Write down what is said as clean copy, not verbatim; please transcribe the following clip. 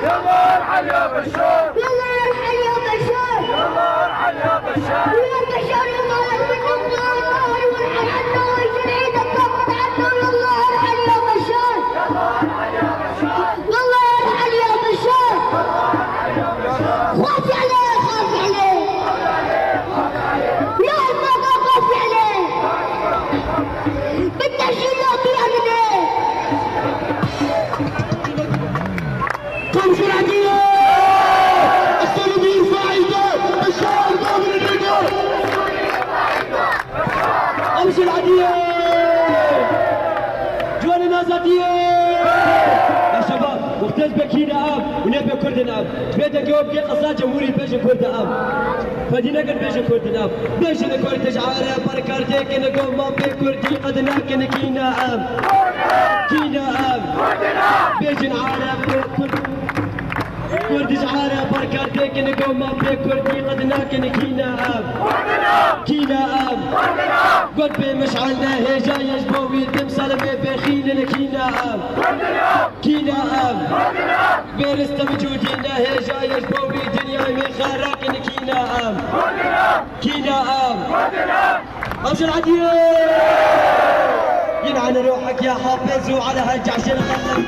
يلا ارحل يا بشار، يلا ارحل يا بشار، يلا ارحل يا بشار، يا بشار يا مالك من النار وارحل عنا ويجي العيد الطاقة عنا، يلا ارحل يا بشار، يلا ارحل يا بشار، يلا ارحل يا بشار، يلا ارحل يا بشار، خافي عليه خافي عليه، يا ما خافي عليه، بدنا نشيله بيعمل خمس العدية السلمي فايدة الشعر قابل الرجال خمس العدية جوان نازاتية يا شباب مختلف بكينا اب ونبي كردن اب بيتا جواب كي قصاد جمهوري بيجن كرد اب فدينا قد بيجن كردن اب بيجن كرد جعارة بركارتك نقوم ما بكردي قدنا كنا اب كينا اب بيجن عارة كردي جعارة بركارتك نقوم ما بكردي قدنا كنا اب كينا اب قد بمشعلنا هجا يجبوي تمثال بخيلنا كينا اب كينا اب بيرست وجودنا هجا يجبوي دنيا مخاراك كينا اب كينا اب امشي العدية ينعن روحك يا حافظ وعلى هالجعشر خلنا